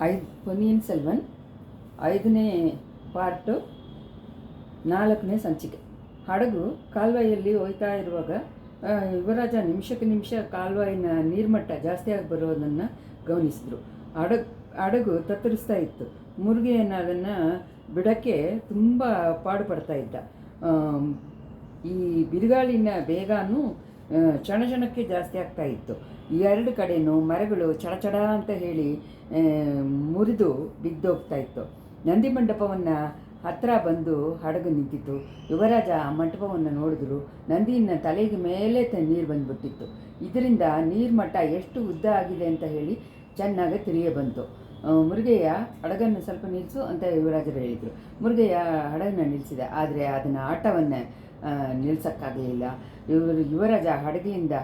ಪೊನ್ನಿಯಿನ್ ಸೆಲ್ವನ್ 5ನೇ ಪಾರ್ಟು 4ನೇ ಸಂಚಿಕೆ. ಹಡಗು ಕಾಲ್ವಾಯಲ್ಲಿ ಹೋಯ್ತಾ ಇರುವಾಗ ಯುವರಾಜ ನಿಮಿಷಕ್ಕೆ ನಿಮಿಷ ಕಾಲ್ವಾಯಿನ ನೀರ್ಮಟ್ಟ ಜಾಸ್ತಿಯಾಗಿ ಬರೋದನ್ನು ಗಮನಿಸಿದ್ರು. ಹಡಗು ತತ್ತರಿಸ್ತಾ ಇತ್ತು. ಮುರುಗೆಯನ್ನು ಅದನ್ನು ಬಿಡೋಕ್ಕೆ ತುಂಬ ಪಾಡುಪಡ್ತಾ ಇದ್ದ. ಈ ಬಿರುಗಾಳಿನ ಬೇಗನೂ ಕ್ಷಣಕ್ಕೆ ಜಾಸ್ತಿ ಆಗ್ತಾ ಇತ್ತು. ಎರಡು ಕಡೆಯೂ ಮರಗಳು ಚಡಚಡ ಅಂತ ಹೇಳಿ ಮುರಿದು ಬಿದ್ದೋಗ್ತಾ ಇತ್ತು. ನಂದಿ ಮಂಟಪವನ್ನು ಹತ್ತಿರ ಬಂದು ಹಡಗು ನಿಂತಿತ್ತು. ಯುವರಾಜ ಆ ಮಂಟಪವನ್ನು ನೋಡಿದ್ರು. ನಂದಿನ ತಲೆಗೆ ಮೇಲೆ ನೀರು ಬಂದುಬಿಟ್ಟಿತ್ತು. ಇದರಿಂದ ನೀರ್ಮಟ್ಟ ಎಷ್ಟು ಉದ್ದ ಆಗಿದೆ ಅಂತ ಹೇಳಿ ಚೆನ್ನಾಗಿ ತಿಳಿಯ ಬಂತು. ಮುರುಗಯ್ಯ ಹಡಗನ್ನು ಸ್ವಲ್ಪ ನಿಲ್ಲಿಸು ಅಂತ ಯುವರಾಜರು ಹೇಳಿದರು. ಮುರುಗಯ್ಯ ಹಡಗನ್ನು ನಿಲ್ಲಿಸಿದ. ಆದರೆ ಅದನ್ನು ಆಟವನ್ನು ನಿಲ್ಸೋಕ್ಕಾಗಲಿಲ್ಲ. ಯುವರಾಜ ಹಡಗಿನಿಂದ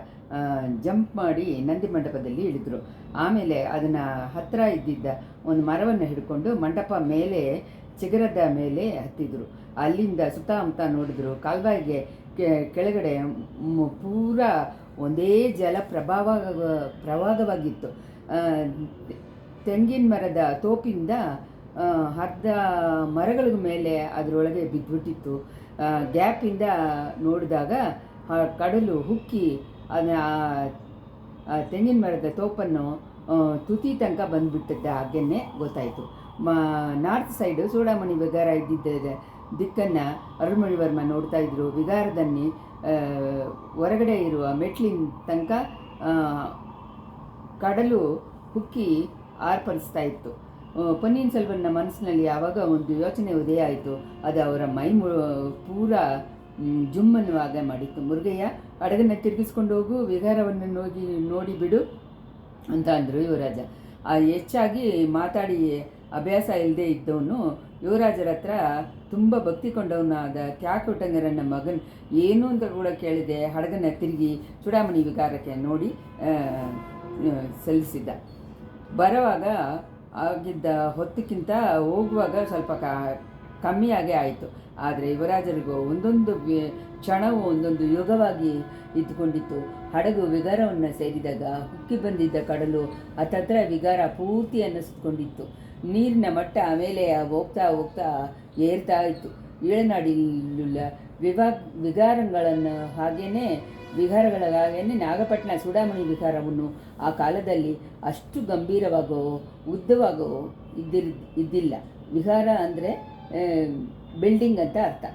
ಜಂಪ್ ಮಾಡಿ ನಂದಿ ಮಂಟಪದಲ್ಲಿ ಇಳಿದ್ರು. ಆಮೇಲೆ ಅದನ್ನು ಹತ್ತಿರ ಇದ್ದಿದ್ದ ಒಂದು ಮರವನ್ನು ಹಿಡ್ಕೊಂಡು ಮಂಟಪ ಮೇಲೆ ಚಿಗರದ ಮೇಲೆ ಹತ್ತಿದ್ರು. ಅಲ್ಲಿಂದ ಸುತ್ತಮುತ್ತ ನೋಡಿದ್ರು. ಕಾಲ್ವಾಯಿಗೆ ಕೆಳಗಡೆ ಪೂರಾ ಒಂದೇ ಜಲ ಪ್ರವಾಹವಾಗಿತ್ತು. ತೆಂಗಿನ ಮರದ ತೋಪಿಂದ ಅರ್ಧ ಮರಗಳ ಮೇಲೆ ಅದರೊಳಗೆ ಬಿದ್ದುಬಿಟ್ಟಿತ್ತು. ಗ್ಯಾಪಿಂದ ನೋಡಿದಾಗ ಕಡಲು ಹುಕ್ಕಿ ತೆಂಗಿನ ಮರದ ತೋಪನ್ನು ತುತಿ ತನಕ ಬಂದುಬಿಟ್ಟಿದ್ದ ಹಾಗೆಯೇ ಗೊತ್ತಾಯಿತು. ನಾರ್ತ್ ಸೈಡು ಚೂಡಾಮಣಿ ವಿಗಾರ ಇದ್ದಿದ್ದ ದಿಕ್ಕನ್ನು ಅರುಳ್ಮೊಳಿವರ್ಮ ನೋಡ್ತಾ ಇದ್ರು. ವಿಗಾರದಲ್ಲಿ ಹೊರಗಡೆ ಇರುವ ಮೆಟ್ಲಿನ ತನಕ ಕಡಲು ಹುಕ್ಕಿ ಆರ್ಪಡಿಸ್ತಾ ಇತ್ತು. ಪೊನ್ನಿಯಿನ್ ಸೆಲ್ವನ್ನ ಮನಸ್ಸಿನಲ್ಲಿ ಆವಾಗ ಒಂದು ಯೋಚನೆ ಉದಯ ಆಯಿತು. ಅದು ಅವರ ಮೈ ಪೂರಾ ಜುಮ್ಮನ್ನುವಾಗ ಮಾಡಿತ್ತು. ಮುರುಗಯ್ಯ ಹಡಗನ್ನು ತಿರುಗಿಸ್ಕೊಂಡು ಹೋಗು, ವಿಗಾರವನ್ನು ನೋಡಿ ಬಿಡು ಅಂತ ಅಂದರು ಯುವರಾಜ. ಹೆಚ್ಚಾಗಿ ಮಾತಾಡಿ ಅಭ್ಯಾಸ ಇಲ್ಲದೆ ಇದ್ದವನು ಯುವರಾಜರ ಹತ್ರ ತುಂಬ ಭಕ್ತಿ ಕೊಂಡವನಾದ ಕ್ಯಾಕುಟಂಗರನ್ನ ಮಗನ್ ಏನು ಅಂತ ಕೂಡ ಕೇಳಿದೆ ಹಡಗನ್ನು ತಿರುಗಿ ಚೂಡಾಮಣಿ ವಿಗಾರಕ್ಕೆ ನೋಡಿ ಸಲ್ಲಿಸಿದ್ದ. ಬರುವಾಗ ಆಗಿದ್ದ ಹೊತ್ತಕ್ಕಿಂತ ಹೋಗುವಾಗ ಸ್ವಲ್ಪ ಕಮ್ಮಿಯಾಗೇ ಆಯಿತು. ಆದರೆ ಯುವರಾಜರಿಗೂ ಒಂದೊಂದು ಕ್ಷಣವು ಒಂದೊಂದು ಯುಗವಾಗಿ ಇದ್ದುಕೊಂಡಿತ್ತು. ಹಡಗು ವಿಗಾರವನ್ನು ಸೇರಿದಾಗ ಹುಕ್ಕಿ ಬಂದಿದ್ದ ಕಡಲು ಹತ್ತತ್ರ ವಿಗಾರ ಪೂರ್ತಿಯನ್ನು ಸುತ್ತಕೊಂಡಿತ್ತು. ನೀರಿನ ಮಟ್ಟ ಮೇಲೆ ಹೋಗ್ತಾ ಹೋಗ್ತಾ ಏರ್ತಾ ಇತ್ತು. ಈಳನಾಡಿಲ್ಲ ವಿಗಾರಗಳನ್ನು ವಿಹಾರಗಳಾಗೇನೆ ನಾಗಪಟ್ಟಣ ಚೂಡಾಮಣಿ ವಿಹಾರವನ್ನು ಆ ಕಾಲದಲ್ಲಿ ಅಷ್ಟು ಗಂಭೀರವಾಗೋ ಉದ್ದವಾಗೋ ಇದ್ದಿಲ್ಲ. ವಿಹಾರ ಅಂದರೆ ಬಿಲ್ಡಿಂಗ್ ಅಂತ ಅರ್ಥ.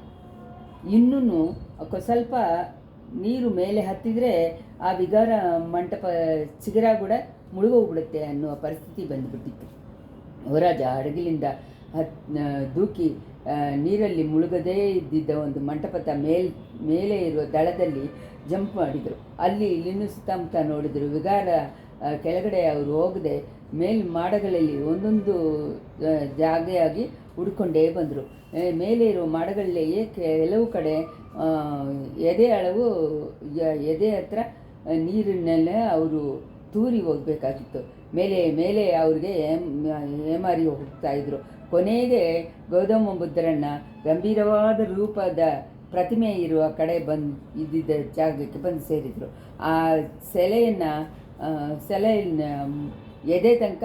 ಇನ್ನೂ ಸ್ವಲ್ಪ ನೀರು ಮೇಲೆ ಹತ್ತಿದರೆ ಆ ವಿಗಾರ ಮಂಟಪ ಚಿಗರ ಕೂಡ ಮುಳುಗೋಗ್ಬಿಡುತ್ತೆ ಅನ್ನುವ ಪರಿಸ್ಥಿತಿ ಬಂದುಬಿಟ್ಟಿತ್ತು. ಯುವರಾಜ ಹಡಗಿಲಿಂದ ದೂಕಿ ನೀರಲ್ಲಿ ಮುಳುಗದೇ ಇದ್ದಿದ್ದ ಒಂದು ಮಂಟಪದ ಮೇಲೆ ಇರುವ ದಳದಲ್ಲಿ ಜಂಪ್ ಮಾಡಿದರು. ಅಲ್ಲಿ ಇಲ್ಲಿನೂ ಸುತ್ತಮುತ್ತ ನೋಡಿದರು. ವಿಗಾರ ಕೆಳಗಡೆ ಅವರು ಹೋಗದೆ ಮಾಡಗಳಲ್ಲಿ ಒಂದೊಂದು ಜಾಗೆಯಾಗಿ ಹುಡ್ಕೊಂಡೇ ಬಂದರು. ಮೇಲೆ ಇರುವ ಮಾಡಗಳಲ್ಲಿಯೇ ಕೆಲವು ಕಡೆ ಎದೆ ಹತ್ರ ನೀರಿನಲ್ಲೇ ಅವರು ತೂರಿ ಹೋಗಬೇಕಾಗಿತ್ತು. ಮೇಲೆ ಅವ್ರಿಗೆ ಏಮಾರಿ ಹೋಗ್ತಾಯಿದ್ರು. ಕೊನೆಗೆ ಗೌತಮ ಬುದ್ಧರನ್ನ ಗಂಭೀರವಾದ ರೂಪದ ಪ್ರತಿಮೆ ಇರುವ ಕಡೆ ಇದ್ದಿದ್ದ ಜಾಗಕ್ಕೆ ಬಂದು ಸೇರಿದರು. ಆ ಸೆಲೆಯ ಎದೆ ತನಕ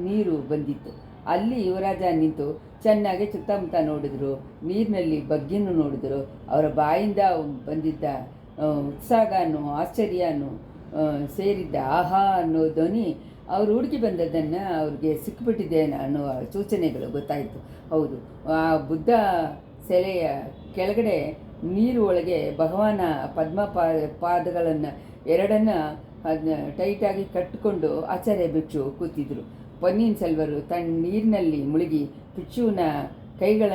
ನೀರು ಬಂದಿತ್ತು. ಅಲ್ಲಿ ಯುವರಾಜ ನಿಂತು ಚೆನ್ನಾಗಿ ಸುತ್ತಮುತ್ತ ನೋಡಿದ್ರು. ನೀರಿನಲ್ಲಿ ಬಗ್ಗಿನೂ ನೋಡಿದ್ರು. ಅವರ ಬಾಯಿಂದ ಬಂದಿದ್ದ ಉತ್ಸಾಹನೂ ಆಶ್ಚರ್ಯನೂ ಸೇರಿದ್ದ ಆಹಾ ಅನ್ನೋ ಧ್ವನಿ ಅವರು ಹುಡುಕಿ ಬಂದದ್ದನ್ನು ಅವ್ರಿಗೆ ಸಿಕ್ಕಿಬಿಟ್ಟಿದೆ ಅನ್ನುವ ಸೂಚನೆಗಳು ಗೊತ್ತಾಯಿತು. ಹೌದು, ಆ ಬುದ್ಧ ಸೆಲೆಯ ಕೆಳಗಡೆ ನೀರು ಒಳಗೆ ಭಗವಾನ ಪಾದಗಳನ್ನು ಎರಡನ್ನು ಅದನ್ನ ಟೈಟಾಗಿ ಕಟ್ಟಿಕೊಂಡು ಆಚಾರ್ಯ ಭಿಕ್ಷು ಕೂತಿದ್ರು. ಪೊನ್ನಿಯಿನ್ ಸೆಲ್ವರು ನೀರಿನಲ್ಲಿ ಮುಳುಗಿ ಭಿಕ್ಷುವಿನ ಕೈಗಳ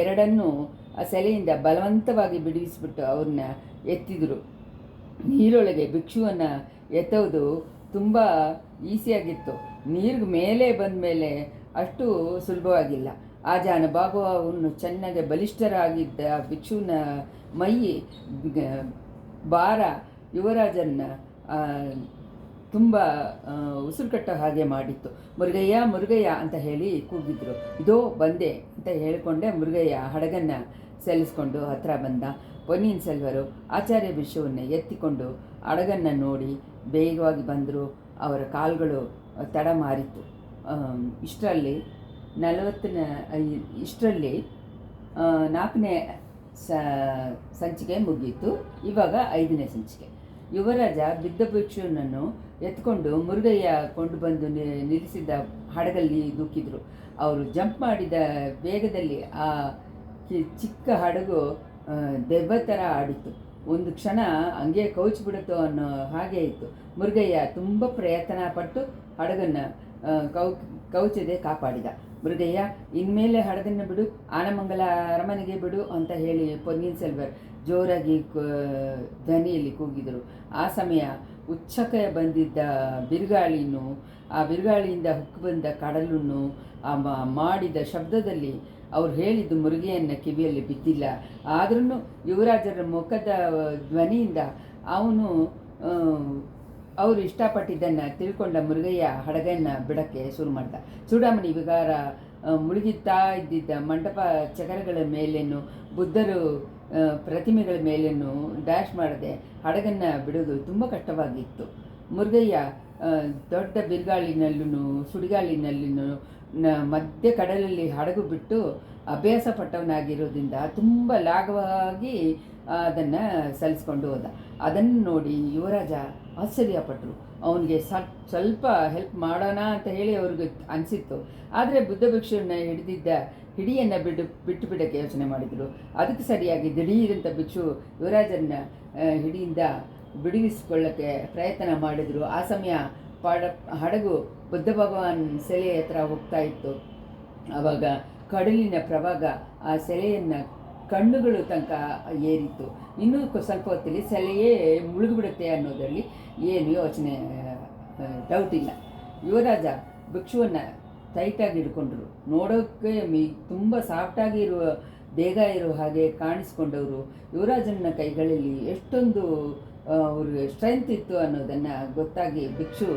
ಎರಡನ್ನೂ ಆ ಸೆಲೆಯಿಂದ ಬಲವಂತವಾಗಿ ಬಿಡಿಸಿಬಿಟ್ಟು ಅವ್ರನ್ನ ಎತ್ತಿದ್ರು. ನೀರೊಳಗೆ ಭಿಕ್ಷುವನ್ನು ಎತ್ತೋದು ತುಂಬ ಈಸಿಯಾಗಿತ್ತು. ನೀರಿಗೆ ಮೇಲೆ ಬಂದ ಮೇಲೆ ಅಷ್ಟು ಸುಲಭವಾಗಿಲ್ಲ. ಆ ಜಾನಭಾಗವನ್ನು ಚೆನ್ನಾಗಿ ಬಲಿಷ್ಠರಾಗಿದ್ದ ಭಿಕ್ಷುವಿನ ಮೈ ಭಾರ ಯುವರಾಜನ್ನ ತುಂಬ ಉಸಿರು ಕಟ್ಟೋ ಹಾಗೆ ಮಾಡಿತ್ತು. ಮುರುಗಯ್ಯ ಅಂತ ಹೇಳಿ ಕೂಗಿದ್ರು. ಇದೋ ಬಂದೆ ಅಂತ ಹೇಳಿಕೊಂಡೆ ಮುರುಗಯ್ಯ ಹಡಗನ್ನು ಸಲ್ಲಿಸ್ಕೊಂಡು ಹತ್ತಿರ ಬಂದ. ಪೊನ್ನಿಯಿನ್ ಸೆಲ್ವರು ಆಚಾರ್ಯ ಭಿಕ್ಷುವನ್ನು ಎತ್ತಿಕೊಂಡು ಹಡಗನ್ನು ನೋಡಿ ಬೇಗವಾಗಿ ಬಂದರು. ಅವರ ಕಾಲುಗಳು ತಡ ಮಾರಿತ್ತು. ಇಷ್ಟರಲ್ಲಿ 40ನೇ ಇಷ್ಟರಲ್ಲಿ 4ನೇ ಸಂಚಿಕೆ ಮುಗಿಯಿತು. ಇವಾಗ 5ನೇ ಸಂಚಿಕೆ. ಯುವರಾಜ ಬಿದ್ದ ಭಿಕ್ಷುನನ್ನು ಎತ್ಕೊಂಡು ಮುರುಗಯ್ಯ ಕೊಂಡು ಬಂದು ನಿಲ್ಲಿಸಿದ ಹಡಗಲ್ಲಿ ದೂಕಿದ್ರು. ಅವರು ಜಂಪ್ ಮಾಡಿದ ವೇಗದಲ್ಲಿ ಆ ಚಿಕ್ಕ ಹಡಗು ದೆವ್ವ ಥರ ಆಡಿತು. ಒಂದು ಕ್ಷಣ ಹಂಗೆ ಕೌಚಿಬಿಡುತ್ತೋ ಅನ್ನೋ ಹಾಗೆ ಇತ್ತು. ಮುರುಗಯ್ಯ ತುಂಬ ಪ್ರಯತ್ನ ಪಟ್ಟು ಹಡಗನ್ನು ಕೌಚದೆ ಕಾಪಾಡಿದ. ಮುರುಗಯ್ಯ, ಇನ್ಮೇಲೆ ಹಡಗನ್ನು ಬಿಡು, ಆನಮಂಗಲ ಅರಮನೆಗೆ ಬಿಡು ಅಂತ ಹೇಳಿ ಪೊನ್ನಿಯಿನ್ ಸೆಲ್ವರ್ ಜೋರಾಗಿ ಧ್ವನಿಯಲ್ಲಿ ಕೂಗಿದರು. ಆ ಸಮಯ ಉಚ್ಚಕ್ಕೆ ಬಂದಿದ್ದ ಬಿರುಗಾಳಿನೂ ಆ ಬಿರುಗಾಳಿಯಿಂದ ಹುಕ್ಕು ಬಂದ ಕಡಲನ್ನು ಮಾಡಿದ ಶಬ್ದದಲ್ಲಿ ಅವ್ರು ಹೇಳಿದ್ದು ಮುರುಗೆಯನ್ನು ಕಿವಿಯಲ್ಲಿ ಬಿದ್ದಿಲ್ಲ. ಆದ್ರೂ ಯುವರಾಜರ ಮುಖದ ಧ್ವನಿಯಿಂದ ಅವನು ಅವರು ಇಷ್ಟಪಟ್ಟಿದ್ದನ್ನು ತಿಳ್ಕೊಂಡ ಮುರುಗಯ್ಯ ಹಡಗನ್ನು ಬಿಡೋಕ್ಕೆ ಶುರು ಮಾಡ್ದ. ಚೂಡಾಮಣಿ ವಿಗಾರ ಮುಳುಗುತ್ತಾ ಇದ್ದಿದ್ದ ಮಂಟಪ ಚಕರಗಳ ಮೇಲೇನು ಬುದ್ಧರು ಪ್ರತಿಮೆಗಳ ಮೇಲೇನು ಡ್ಯಾಶ್ ಮಾಡದೆ ಹಡಗನ್ನು ಬಿಡೋದು ತುಂಬ ಕಷ್ಟವಾಗಿತ್ತು. ಮುರುಗಯ್ಯ ದೊಡ್ಡ ಬಿರುಗಾಳಿನಲ್ಲೂ ಸುಡಿಗಾಳಿನಲ್ಲೂ ಮಧ್ಯ ಕಡಲಲ್ಲಿ ಹಡಗು ಬಿಟ್ಟು ಅಭ್ಯಾಸ ಪಟ್ಟವನಾಗಿರೋದ್ರಿಂದ ತುಂಬ ಲಾಘವಾಗಿ ಅದನ್ನು ಸಲ್ಲಿಸ್ಕೊಂಡು ಹೋದ. ಅದನ್ನು ನೋಡಿ ಯುವರಾಜ ಆಶ್ಚರ್ಯಪಟ್ಟರು. ಅವನಿಗೆ ಸ್ವಲ್ಪ ಹೆಲ್ಪ್ ಮಾಡೋಣ ಅಂತ ಹೇಳಿ ಅವ್ರಿಗೆ ಅನಿಸಿತ್ತು. ಆದರೆ ಬುದ್ಧ ಭಿಕ್ಷುವನ್ನ ಹಿಡಿಯನ್ನು ಬಿಟ್ಟು ಬಿಡೋಕ್ಕೆ ಯೋಚನೆ ಮಾಡಿದರು. ಅದಕ್ಕೆ ಸರಿಯಾಗಿ ದಿಢೀರಂತ ಭಿಕ್ಷು ಯುವರಾಜನ ಹಿಡಿಯಿಂದ ಬಿಡುವಿಸಿಕೊಳ್ಳೋಕ್ಕೆ ಪ್ರಯತ್ನ ಮಾಡಿದರು. ಆ ಸಮಯ ಹಡಗು ಬುದ್ಧ ಭಗವಾನ್ ಸೆಲೆ ಹತ್ರ ಹೋಗ್ತಾ ಇತ್ತು. ಆವಾಗ ಕಡಲಿನ ಪ್ರಭಾಗ ಆ ಸೆಲೆಯನ್ನು ಕಣ್ಣುಗಳು ತನಕ ಏರಿತ್ತು. ಇನ್ನೂ ಸ್ವಲ್ಪ ಹೊತ್ತಲ್ಲಿ ಸೆಲೆಯೇ ಮುಳುಗಿಬಿಡುತ್ತೆ ಅನ್ನೋದರಲ್ಲಿ ಏನು ಯೋಚನೆ ಡೌಟ್ ಇಲ್ಲ. ಯುವರಾಜ ಭಿಕ್ಷುವನ್ನು ಟೈಟಾಗಿ ಹಿಡ್ಕೊಂಡ್ರು. ನೋಡೋಕ್ಕೆ ತುಂಬ ಸಾಫ್ಟಾಗಿ ದೇಹ ಇರೋ ಹಾಗೆ ಕಾಣಿಸ್ಕೊಂಡವರು ಯುವರಾಜನ ಕೈಗಳಲ್ಲಿ ಎಷ್ಟೊಂದು ಅವ್ರಿಗೆ ಸ್ಟ್ರೆಂತ್ ಇತ್ತು ಅನ್ನೋದನ್ನು ಗೊತ್ತಾಗಿ ಭಿಕ್ಷು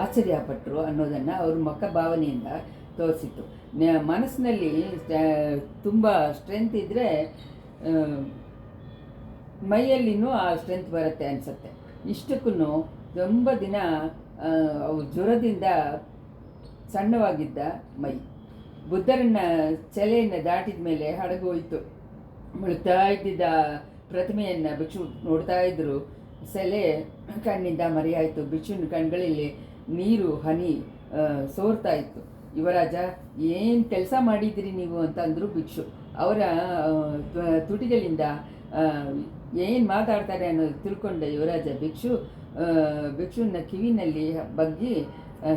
ಆಶ್ಚರ್ಯಪಟ್ಟರು ಅನ್ನೋದನ್ನು ಅವ್ರ ಮುಖ ಭಾವನೆಯಿಂದ ತೋರಿಸಿತ್ತು. ಮನಸ್ಸಿನಲ್ಲಿ ತುಂಬ ಸ್ಟ್ರೆಂತ್ ಇದ್ದರೆ ಮೈಯಲ್ಲಿನೂ ಆ ಸ್ಟ್ರೆಂತ್ ಬರುತ್ತೆ ಅನಿಸುತ್ತೆ. ಇಷ್ಟಕ್ಕೂ ತುಂಬ ದಿನ ಜ್ವರದಿಂದ ಸಣ್ಣವಾಗಿದ್ದ ಮೈ. ಬುದ್ಧರನ್ನ ಸೆಲೆಯನ್ನು ದಾಟಿದ ಮೇಲೆ ಹಡಗು ಹೋಯಿತು. ಮುಳುಗ್ತಾ ಇದ್ದಿದ್ದ ಪ್ರತಿಮೆಯನ್ನು ಭಿಕ್ಷು ನೋಡ್ತಾ ಇದ್ದರು. ಸೆಲೆ ಕಣ್ಣಿಂದ ಮರೆಯಾಯಿತು. ಭಿಕ್ಷುನ ಕಣ್ಗಳಲ್ಲಿ ನೀರು ಹನಿ ಸೋರ್ತಾ ಇತ್ತು. ಯುವರಾಜ, ಏನು ಕೆಲಸ ಮಾಡಿದ್ದೀರಿ ನೀವು ಅಂತ ಅಂದರು ಭಿಕ್ಷು. ಅವರ ತುಟಿಗಳಿಂದ ಏನು ಮಾತಾಡ್ತಾರೆ ಅನ್ನೋದು ತಿಳ್ಕೊಂಡ ಯುವರಾಜ ಭಿಕ್ಷುನ ಕಿವಿನಲ್ಲಿ ಬಗ್ಗಿ,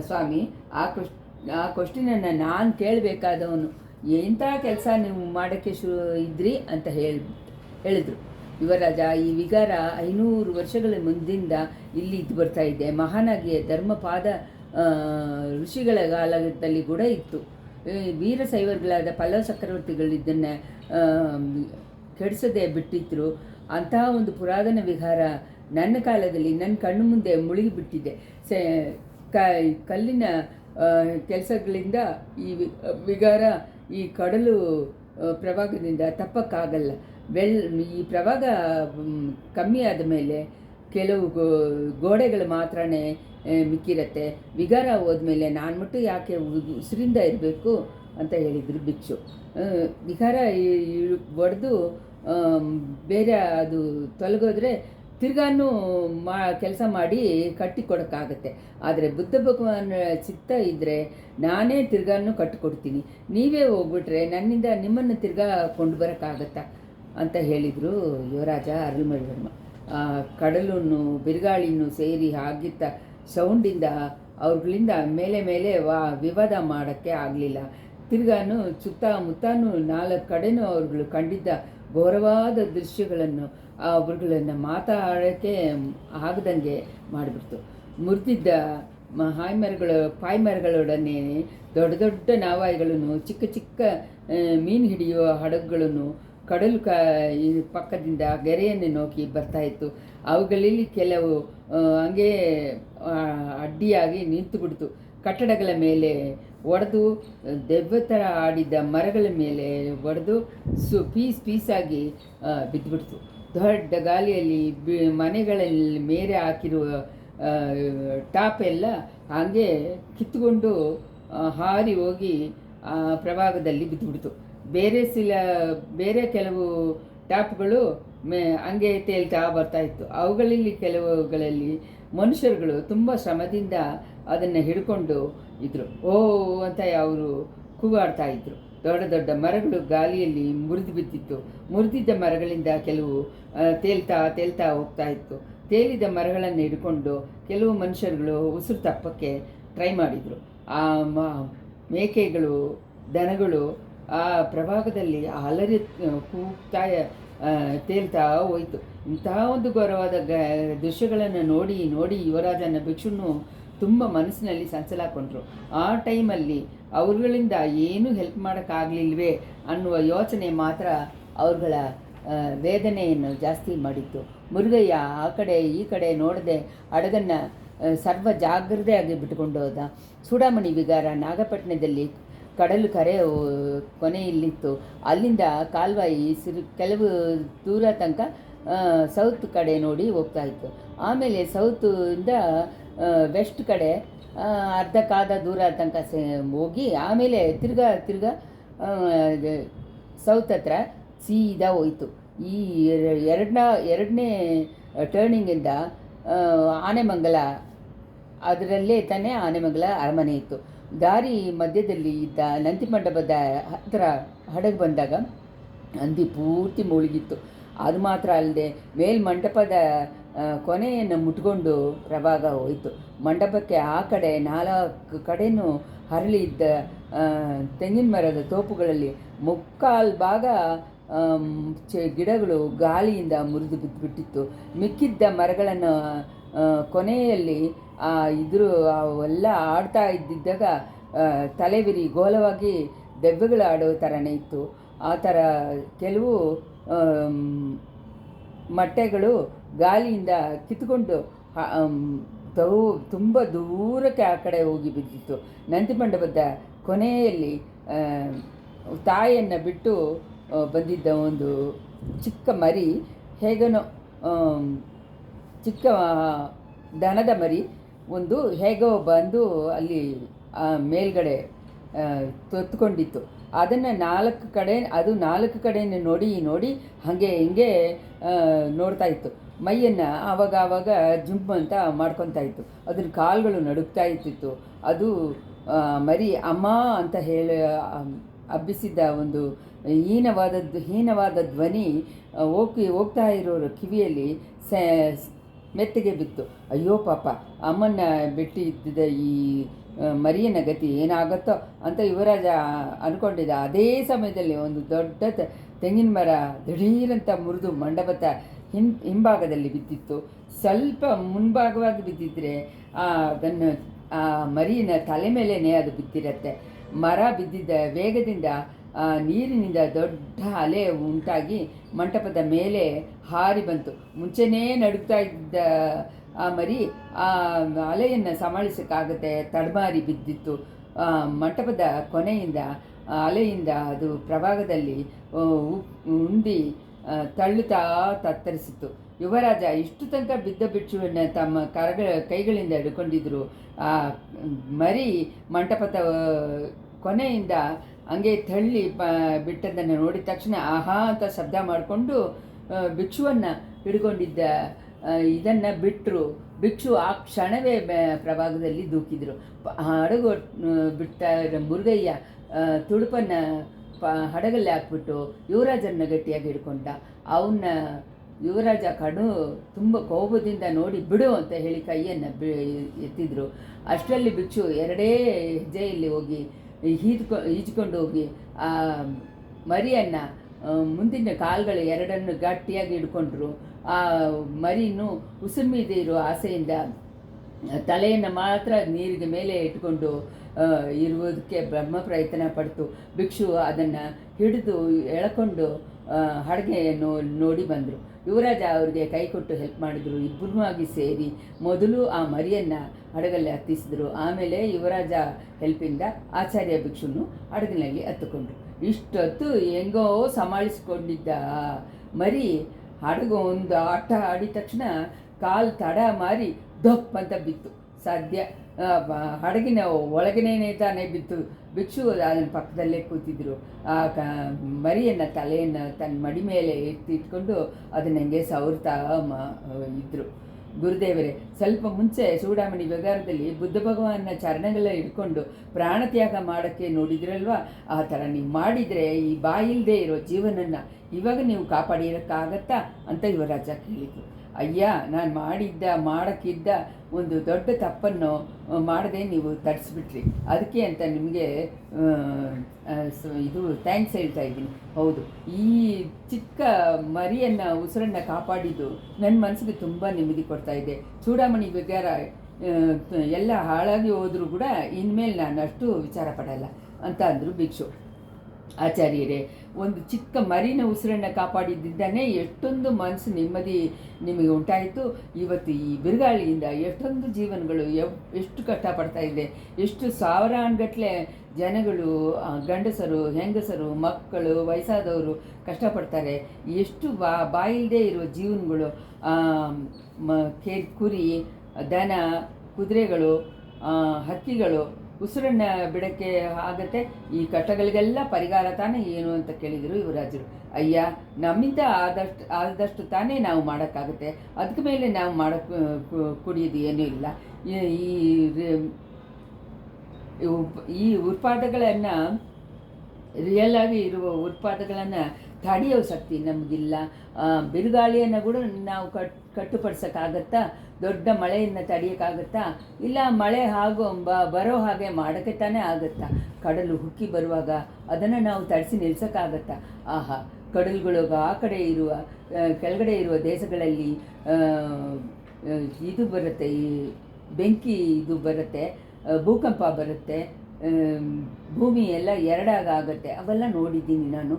ಸ್ವಾಮಿ, ಆ ಕ್ವಶ್ಚನನ್ನು ನಾನು ಕೇಳಬೇಕಾದವನು, ಎಂಥ ಕೆಲಸ ನೀವು ಮಾಡೋಕ್ಕೆ ಇದ್ರಿ ಅಂತ ಹೇಳಿದರು. ಯುವರಾಜ, ಈ ವಿಗಾರ 500 ವರ್ಷಗಳ ಮುಂದಿಂದ ಇಲ್ಲಿ ಇದ್ದು ಬರ್ತಾ ಇದೆ. ಮಹಾನಾಗಿಯ ಧರ್ಮಪಾದ ಋಷಿಗಳ ಕಾಲದಲ್ಲಿ ಕೂಡ ಇತ್ತು. ವೀರಶೈವர்களಾದ ಪಲ್ಲವ ಚಕ್ರವರ್ತಿಗಳು ಇದನ್ನು ಕೆಡಿಸದೆ ಬಿಟ್ಟಿದ್ರು. ಅಂತಹ ಒಂದು ಪುರಾತನ ವಿಹಾರ ನನ್ನ ಕಾಲದಲ್ಲಿ ನನ್ನ ಕಣ್ಣು ಮುಂದೆ ಮುಳುಗಿಬಿಟ್ಟಿದೆ. ಕಲ್ಲಿನ ಕೆಲಸಗಳಿಂದ ಈ ವಿಗಾರ ಈ ಕಡಲು ಪ್ರವಾಹದಿಂದ ತಪ್ಪಕ್ಕಾಗಲ್ಲ. ಈ ಪ್ರವಾಹ ಕಮ್ಮಿ ಆದ ಮೇಲೆ ಕೆಲವು ಗೋಡೆಗಳು ಮಾತ್ರನೇ ಮಿಕ್ಕಿರತ್ತೆ. ವಿಗಾರ ಹೋದ್ಮೇಲೆ ನಾನು ಮಟ್ಟು ಯಾಕೆ ಉಸಿರಿಂದ ಇರಬೇಕು ಅಂತ ಹೇಳಿದರು ಭಿಕ್ಷು. ವಿಗಾರ ಒಡೆದು ಬೇರೆ ಅದು ತೊಲಗೋದ್ರೆ ತಿರ್ಗಾನು ಕೆಲಸ ಮಾಡಿ ಕಟ್ಟಿ ಕೊಡೋಕ್ಕಾಗತ್ತೆ. ಆದರೆ ಬುದ್ಧ ಭಗವಾನ್ ಚಿತ್ತ ಇದ್ದರೆ ನಾನೇ ತಿರ್ಗಾನು ಕಟ್ಟಿಕೊಡ್ತೀನಿ. ನೀವೇ ಹೋಗ್ಬಿಟ್ರೆ ನನ್ನಿಂದ ನಿಮ್ಮನ್ನು ತಿರ್ಗಾ ಕೊಂಡು ಬರೋಕ್ಕಾಗತ್ತಾ ಅಂತ ಹೇಳಿದರು ಯುವರಾಜ ಅರುಳ್ಮೊಳಿವರ್ಮ. ಕಡಲನ್ನು ಬಿರುಗಾಳಿನೂ ಸೇರಿ ಆಗಿದ್ದ ಸೌಂಡಿಂದ ಅವ್ರುಗಳಿಂದ ಮೇಲೆ ವಿವಾದ ಮಾಡೋಕ್ಕೆ ಆಗಲಿಲ್ಲ. ತಿರ್ಗಾನು ಸುತ್ತಮುತ್ತನೂ 4 ಕಡೆನೂ ಅವ್ರುಗಳು ಕಂಡಿದ್ದ ಘೋರವಾದ ದೃಶ್ಯಗಳನ್ನು ಅವ್ರುಗಳನ್ನು ಮಾತಾಡೋಕ್ಕೆ ಆಗದಂಗೆ ಮಾಡಿಬಿಡ್ತು. ಮುರಿದಿದ್ದ ಪಾಯ್ಮರಗಳೊಡನೆ ದೊಡ್ಡ ದೊಡ್ಡ ನಾವಾಯಿಗಳನ್ನು, ಚಿಕ್ಕ ಚಿಕ್ಕ ಮೀನು ಹಿಡಿಯುವ ಹಡಗುಗಳನ್ನು ಕಡಲು ಪಕ್ಕದಿಂದ ಗೆರೆಯನ್ನು ನೋಕಿ ಬರ್ತಾಯಿತ್ತು. ಅವುಗಳಲ್ಲಿ ಕೆಲವು ಹಂಗೆ ಅಡ್ಡಿಯಾಗಿ ನಿಂತುಬಿಡ್ತು. ಕಟ್ಟಡಗಳ ಮೇಲೆ ಒಡೆದು ದೆವ್ವ ಥರ ಆಡಿದ್ದ ಮರಗಳ ಮೇಲೆ ಒಡೆದು ಪೀಸಾಗಿ ಬಿದ್ದುಬಿಡ್ತು. ದೊಡ್ಡ ಗಾಳಿಯಲ್ಲಿ ಮನೆಗಳಲ್ಲಿ ಮೇರೆ ಹಾಕಿರುವ ಟಾಪ್ ಎಲ್ಲ ಹಾಗೆ ಕಿತ್ತುಕೊಂಡು ಹಾರಿ ಹೋಗಿ ಆ ಪ್ರಭಾಗದಲ್ಲಿ ಬಿದ್ದುಬಿಡ್ತು. ಬೇರೆ ಕೆಲವು ಟ್ಯಾಪ್ಗಳು ಹಂಗೆ ತೇಲ್ತಾ ಬರ್ತಾಯಿತ್ತು. ಅವುಗಳಲ್ಲಿ ಕೆಲವುಗಳಲ್ಲಿ ಮನುಷ್ಯರುಗಳು ತುಂಬ ಶ್ರಮದಿಂದ ಅದನ್ನು ಹಿಡ್ಕೊಂಡು ಇದ್ದರು. ಓ ಅಂತ ಅವರು ಕೂಗಾಡ್ತಾ ಇದ್ದರು. ದೊಡ್ಡ ದೊಡ್ಡ ಮರಗಳು ಗಾಳಿಯಲ್ಲಿ ಮುರಿದು ಬಿದ್ದಿತ್ತು. ಮುರಿದಿದ್ದ ಮರಗಳಿಂದ ಕೆಲವು ತೇಲ್ತಾ ಹೋಗ್ತಾ ಇತ್ತು. ತೇಲಿದ ಮರಗಳನ್ನು ಹಿಡ್ಕೊಂಡು ಕೆಲವು ಮನುಷ್ಯರುಗಳು ಉಸಿರು ತಪ್ಪಕ್ಕೆ ಟ್ರೈ ಮಾಡಿದರು. ಆ ಮೇಕೆಗಳು, ದನಗಳು ಆ ಪ್ರಭಾಗದಲ್ಲಿ ಅಲರಿ ಕೂಗ್ತಾ ತೇಲ್ತಾ ಹೋಯಿತು. ಇಂತಹ ಒಂದು ಘೋರವಾದ ದೃಶ್ಯಗಳನ್ನು ನೋಡಿ ಯುವರಾಜನ ಭಿಕ್ಷುನು ತುಂಬ ಮನಸ್ಸಿನಲ್ಲಿ ಸಂಚಲಾಕೊಂಡ್ರು. ಆ ಟೈಮಲ್ಲಿ ಅವ್ರುಗಳಿಂದ ಏನೂ ಹೆಲ್ಪ್ ಮಾಡೋಕ್ಕಾಗಲಿಲ್ವೇ ಅನ್ನುವ ಯೋಚನೆ ಮಾತ್ರ ಅವ್ರುಗಳ ವೇದನೆಯನ್ನು ಜಾಸ್ತಿ ಮಾಡಿತ್ತು. ಮುರುಗಯ್ಯ ಆ ಕಡೆ ಈ ಕಡೆ ನೋಡದೆ ಹಡಗನ್ನು ಸರ್ವ ಜಾಗ್ರತೆಯಾಗಿ ಬಿಟ್ಟುಕೊಂಡು ಹೋದ. ಚೂಡಾಮಣಿ ವಿಗಾರ ನಾಗಪಟ್ಟಣದಲ್ಲಿ ಕಡಲು ಕರೆ ಕೊನೆಯಲ್ಲಿತ್ತು. ಅಲ್ಲಿಂದ ಕಾಲ್ವಾಯಿ ಕೆಲವು ದೂರ ತನಕ ಸೌತ್ ಕಡೆ ನೋಡಿ ಹೋಗ್ತಾ ಇತ್ತು. ಆಮೇಲೆ ಸೌತಿಂದ ವೆಸ್ಟ್ ಕಡೆ ಅರ್ಧಕ್ಕಾದ ದೂರ ತನಕ ಹೋಗಿ ಆಮೇಲೆ ತಿರ್ಗಾ ಸೌತ್ ಹತ್ರ ಸೀದಾ ಹೋಯಿತು. ಈ ಎರಡನೇ ಟರ್ನಿಂಗಿಂದ ಆನೆಮಂಗಲ, ಅದರಲ್ಲೇ ತಾನೇ ಆನೆಮಂಗಲ ಅರಮನೆ ಇತ್ತು. ದಾರಿ ಮಧ್ಯದಲ್ಲಿ ಇದ್ದ ನಂದಿ ಮಂಟಪದ ಹತ್ತಿರ ಹಡಗು ಬಂದಾಗ ನಂದಿ ಪೂರ್ತಿ ಮುಳುಗಿತ್ತು. ಅದು ಮಾತ್ರ ಅಲ್ಲದೆ ಮೇಲ್ಮಂಟಪದ ಕೊನೆಯನ್ನು ಮುಟ್ಕೊಂಡು ಪ್ರಭಾಗ ಹೋಯಿತು. ಮಂಟಪಕ್ಕೆ ಆ ಕಡೆ 4 ಕಡೆಯೂ ಹರಳಿದ್ದ ತೆಂಗಿನ ಮರದ ತೋಪುಗಳಲ್ಲಿ ಮುಕ್ಕಾಲು ಭಾಗ ಗಿಡಗಳು ಗಾಳಿಯಿಂದ ಮುರಿದು ಬಿದ್ದುಬಿಟ್ಟಿತ್ತು. ಮಿಕ್ಕಿದ್ದ ಮರಗಳನ್ನು ಕೊನೆಯಲ್ಲಿ ಅವೆಲ್ಲ ಆಡ್ತಾ ಇದ್ದಿದ್ದಾಗ ತಲೆವಿರಿ ಗೋಲವಾಗಿ ದೆವ್ವಗಳು ಆಡೋ ಥರನೇ ಇತ್ತು. ಆ ಥರ ಕೆಲವು ಮೊಟ್ಟೆಗಳು ಗಾಳಿಯಿಂದ ಕಿತ್ಕೊಂಡು ತುಂಬ ದೂರಕ್ಕೆ ಆ ಕಡೆ ಹೋಗಿ ಬಿದ್ದಿತ್ತು. ನಂದಿ ಮಂಟಪದ ಕೊನೆಯಲ್ಲಿ ತಾಯಿಯನ್ನು ಬಿಟ್ಟು ಬಂದಿದ್ದ ಒಂದು ಚಿಕ್ಕ ಮರಿ, ಹೇಗನೋ ಚಿಕ್ಕ ದನದ ಮರಿ ಒಂದು ಹೇಗೋ ಬಂದು ಅಲ್ಲಿ ಮೇಲ್ಗಡೆ ತೊತ್ಕೊಂಡಿತ್ತು. ಅದನ್ನು 4 ಕಡೆಯನ್ನು ನೋಡಿ ಹಾಗೆ ಹಿಂಗೆ ನೋಡ್ತಾ ಇತ್ತು. ಮೈಯನ್ನು ಆವಾಗ ಜುಂಪ್ ಅಂತ ಮಾಡ್ಕೊತಾ ಇತ್ತು. ಅದ್ರ ಕಾಲುಗಳು ನಡುಗ್ತಾ ಇರ್ತಿತ್ತು. ಅದು ಮರಿ ಅಮ್ಮ ಅಂತ ಹೇಳಿ ಹಬ್ಬಿಸಿದ್ದ ಒಂದು ಹೀನವಾದ ಧ್ವನಿ ಹೋಗ್ತಾ ಇರೋರ ಕಿವಿಯಲ್ಲಿ ಮೆತ್ತಗೆ ಬಿತ್ತು. ಅಯ್ಯೋ ಪಾಪ, ಅಮ್ಮನ್ನ ಬಿಟ್ಟಿದ್ದ ಈ ಮರಿಯನ ಗತಿ ಏನಾಗುತ್ತೋ ಅಂತ ಯುವರಾಜ ಅಂದ್ಕೊಂಡಿದ್ದ. ಅದೇ ಸಮಯದಲ್ಲಿ ಒಂದು ದೊಡ್ಡ ತೆಂಗಿನ ಮರ ದಿಢೀರಂತ ಮುರಿದು ಮಂಟಪದ ಹಿಂಭಾಗದಲ್ಲಿ ಬಿದ್ದಿತ್ತು. ಸ್ವಲ್ಪ ಮುಂಭಾಗವಾಗಿ ಬಿದ್ದಿದ್ರೆ ಅದನ್ನು ಆ ಮರಿಯನ ತಲೆ ಮೇಲೇ ಅದು ಬಿದ್ದಿರತ್ತೆ. ಮರ ಬಿದ್ದಿದ್ದ ವೇಗದಿಂದ ನೀರಿನಿಂದ ದೊಡ್ಡ ಅಲೆ ಉಂಟಾಗಿ ಮಂಟಪದ ಮೇಲೆ ಹಾರಿ ಬಂತು. ಮುಂಚೆನೇ ನಡುಗ್ತಾ ಇದ್ದ ಆ ಮರಿ ಆ ಅಲೆಯನ್ನು ಸಮಾಳಿಸೋಕ್ಕಾಗತ್ತೆ ತಡಮಾರಿ ಬಿದ್ದಿತ್ತು. ಮಂಟಪದ ಕೊನೆಯಿಂದ ಅಲೆಯಿಂದ ಅದು ಪ್ರಭಾಗದಲ್ಲಿ ಉಂಡಿ ತಳ್ಳುತ್ತಾ ತತ್ತರಿಸಿತು. ಯುವರಾಜ ಇಷ್ಟು ತನಕ ಬಿದ್ದ ಭಿಕ್ಷುವನ್ನು ತಮ್ಮ ಕೈಗಳಿಂದ ಹಿಡ್ಕೊಂಡಿದ್ರು. ಆ ಮರಿ ಮಂಟಪದ ಕೊನೆಯಿಂದ ಹಂಗೆ ತಳ್ಳಿ ಬಿಟ್ಟದನ್ನು ನೋಡಿದ ತಕ್ಷಣ ಆಹಾ ಅಂತ ಶಬ್ದ ಮಾಡಿಕೊಂಡು ಭಿಕ್ಷುವನ್ನು ಹಿಡ್ಕೊಂಡಿದ್ದ ಇದನ್ನು ಬಿಟ್ಟರು. ಭಿಕ್ಷು ಆ ಕ್ಷಣವೇ ಪ್ರಭಾಗದಲ್ಲಿ ದೂಕಿದ್ರು. ಹಡಗು ಬಿಟ್ಟ ಮುರುಗಯ್ಯ ತುಡುಪನ್ನು ಹಡಗಲ್ಲಿ ಹಾಕ್ಬಿಟ್ಟು ಯುವರಾಜನ ಗಟ್ಟಿಯಾಗಿ ಹಿಡ್ಕೊಂಡ. ಅವನ್ನ ಯುವರಾಜ ತುಂಬ ಕೋಪದಿಂದ ನೋಡಿ ಬಿಡು ಅಂತ ಹೇಳಿ ಕೈಯನ್ನು ಎತ್ತಿದ್ರು. ಅಷ್ಟರಲ್ಲಿ ಭಿಕ್ಷು 2 ಹೆಜ್ಜೆಯಲ್ಲಿ ಹೋಗಿ ಈಜ್ಕೊಂಡು ಹೋಗಿ ಆ ಮರಿಯನ್ನು ಮುಂದಿನ ಕಾಲುಗಳು 2 ಗಟ್ಟಿಯಾಗಿ ಹಿಡ್ಕೊಂಡ್ರು. ಆ ಮರಿನೂ ಉಸಿರು ಮೀದೆ ಇರೋ ಆಸೆಯಿಂದ ತಲೆಯನ್ನು ಮಾತ್ರ ನೀರಿಗೆ ಮೇಲೆ ಇಟ್ಕೊಂಡು ಇರುವುದಕ್ಕೆ ಬ್ರಹ್ಮ ಪ್ರಯತ್ನ ಪಡ್ತು. ಭಿಕ್ಷು ಅದನ್ನು ಹಿಡಿದು ಎಳ್ಕೊಂಡು ಹಡಗೆಯನ್ನು ನೋಡಿ ಬಂದರು. ಯುವರಾಜ ಅವ್ರಿಗೆ ಕೈ ಕೊಟ್ಟು ಹೆಲ್ಪ್ ಮಾಡಿದ್ರು. ಇಬ್ಬರೂ ಆಗಿ ಸೇರಿ ಮೊದಲು ಆ ಮರಿಯನ್ನು ಹಡಗಲ್ಲಿ ಹತ್ತಿಸಿದ್ರು. ಆಮೇಲೆ ಯುವರಾಜ ಹೆಲ್ಪಿಂದ ಆಚಾರ್ಯ ಭಿಕ್ಷುನು ಹಡಗಿನಲ್ಲಿ ಹತ್ತುಕೊಂಡ್ರು. ಇಷ್ಟೊತ್ತು ಹೆಂಗೋ ಸಮಾಳಿಸ್ಕೊಂಡಿದ್ದ ಮರಿ ಹಡಗು ಒಂದು ಆಟ ಆಡಿದ ತಕ್ಷಣ ಕಾಲು ತಡ ಮಾರಿ ದಪ್ ಅಂತ ಬಿತ್ತು. ಸದ್ಯ ಹಡಗಿನ ಒಳಗೇನೆ ತಾನೇ ಬಿತ್ತು. ಭಿಕ್ಷು ಅದನ್ನ ಪಕ್ಕದಲ್ಲೇ ಕೂತಿದ್ರು. ಆ ಮರಿಯನ್ನು ತಲೆಯನ್ನು ತನ್ನ ಮಡಿ ಮೇಲೆ ಇಟ್ಕೊಂಡು ಅದನ್ನ ಹಂಗೆ ಸವರ್ತಾ ಇದ್ದರು. ಗುರುದೇವರೇ, ಸ್ವಲ್ಪ ಮುಂಚೆ ಚೂಡಾಮಣಿ ವ್ಯವಹಾರದಲ್ಲಿ ಬುದ್ಧ ಭಗವಾನ್ನ ಚರಣಗಳ ಹಿಡ್ಕೊಂಡು ಪ್ರಾಣತ್ಯಾಗ ಮಾಡೋಕ್ಕೆ ನೋಡಿದ್ರಲ್ವ, ಆ ಥರ ನೀವು ಮಾಡಿದರೆ ಈ ಬಾಯಿಲ್ಲದೆ ಇರೋ ಜೀವನನ್ನು ಇವಾಗ ನೀವು ಕಾಪಾಡಿರೋಕ್ಕಾಗತ್ತಾ ಅಂತ ಯುವರಾಜ ಕೇಳಿದರು. ಅಯ್ಯ, ನಾನು ಮಾಡೋಕ್ಕಿದ್ದ ಒಂದು ದೊಡ್ಡ ತಪ್ಪನ್ನು ಮಾಡದೆ ನೀವು ತಡಿಸ್ಬಿಟ್ರಿ, ಅದಕ್ಕೆ ಅಂತ ನಿಮಗೆ ಇದು ಥ್ಯಾಂಕ್ಸ್ ಹೇಳ್ತಾ ಇದ್ದೀನಿ. ಹೌದು, ಈ ಚಿಕ್ಕ ಉಸಿರನ್ನು ಕಾಪಾಡಿದ್ದು ನನ್ನ ಮನಸ್ಸಿಗೆ ತುಂಬ ನೆಮ್ಮದಿ ಕೊಡ್ತಾ ಇದೆ. ಚೂಡಾಮಣಿ ವಿಚಾರ ಎಲ್ಲ ಹಾಳಾಗಿ ಹೋದರೂ ಕೂಡ ಇನ್ಮೇಲೆ ನಾನು ಅಷ್ಟು ವಿಚಾರ ಪಡಲ್ಲ ಅಂತ ಅಂದರು ಭಿಕ್ಷು. ಆಚಾರ್ಯರೇ, ಒಂದು ಚಿಕ್ಕ ಉಸಿರನ್ನು ಕಾಪಾಡಿದ್ದಾನೆ ಎಷ್ಟೊಂದು ಮನಸ್ಸು ನೆಮ್ಮದಿ ನಿಮಗೆ ಉಂಟಾಯಿತು. ಇವತ್ತು ಈ ಬಿರುಗಾಳಿಯಿಂದ ಎಷ್ಟೊಂದು ಜೀವನಗಳು ಎಷ್ಟು ಕಷ್ಟಪಡ್ತಾ ಇದೆ. ಎಷ್ಟು ಸಾವಿರಾನುಗಟ್ಟಲೆ ಜನಗಳು, ಗಂಡಸರು, ಹೆಂಗಸರು, ಮಕ್ಕಳು, ವಯಸ್ಸಾದವರು ಕಷ್ಟಪಡ್ತಾರೆ. ಎಷ್ಟು ಬಾಯಿಲ್ಲದೆ ಇರುವ ಜೀವನಗಳು, ಕುರಿ, ದನ, ಕುದುರೆಗಳು, ಹಕ್ಕಿಗಳು ಉಸಿರನ್ನು ಬಿಡೋಕ್ಕೆ ಆಗತ್ತೆ. ಈ ಕಷ್ಟಗಳಿಗೆಲ್ಲ ಪರಿಹಾರ ತಾನೇ ಏನು ಅಂತ ಕೇಳಿದರು ಯುವರಾಜರು. ಅಯ್ಯ, ನಮ್ಮಿಂದ ಆದಷ್ಟು ತಾನೇ ನಾವು ಮಾಡೋಕ್ಕಾಗುತ್ತೆ, ಅದಕ್ಕೆ ಮೇಲೆ ನಾವು ಕುಡಿಯೋದು ಏನೂ ಇಲ್ಲ. ಈ ಉತ್ಪಾದಗಳನ್ನು ರಿಯಲ್ ಆಗಿ ಇರುವ ಉತ್ಪಾದಗಳನ್ನು ತಡೆಯೋ ಶಕ್ತಿ ನಮಗಿಲ್ಲ. ಬಿರುಗಾಳಿಯನ್ನು ಕೂಡ ನಾವು ಕಟ್ಟುಪಡಿಸೋಕ್ಕಾಗತ್ತಾ? ದೊಡ್ಡ ಮಳೆಯನ್ನು ತಡೆಯೋಕ್ಕಾಗತ್ತಾ? ಇಲ್ಲ, ಮಳೆ ಬರೋ ಹಾಗೆ ಮಾಡೋಕ್ಕೆ ತಾನೇ ಆಗುತ್ತಾ? ಕಡಲು ಹುಕ್ಕಿ ಬರುವಾಗ ಅದನ್ನು ನಾವು ತಡಿಸಿ ನಿಲ್ಸೋಕ್ಕಾಗತ್ತಾ? ಆಹಾ, ಕಡಲುಗಳು ಆ ಕಡೆ ಇರುವ ಕೆಳಗಡೆ ಇರುವ ದೇಶಗಳಲ್ಲಿ ಇದು ಬರುತ್ತೆ, ಈ ಬೆಂಕಿ ಇದು ಬರುತ್ತೆ, ಭೂಕಂಪ ಬರುತ್ತೆ, ಭೂಮಿ ಎಲ್ಲ ಎರಡಾಗುತ್ತೆ. ಅವೆಲ್ಲ ನೋಡಿದ್ದೀನಿ ನಾನು.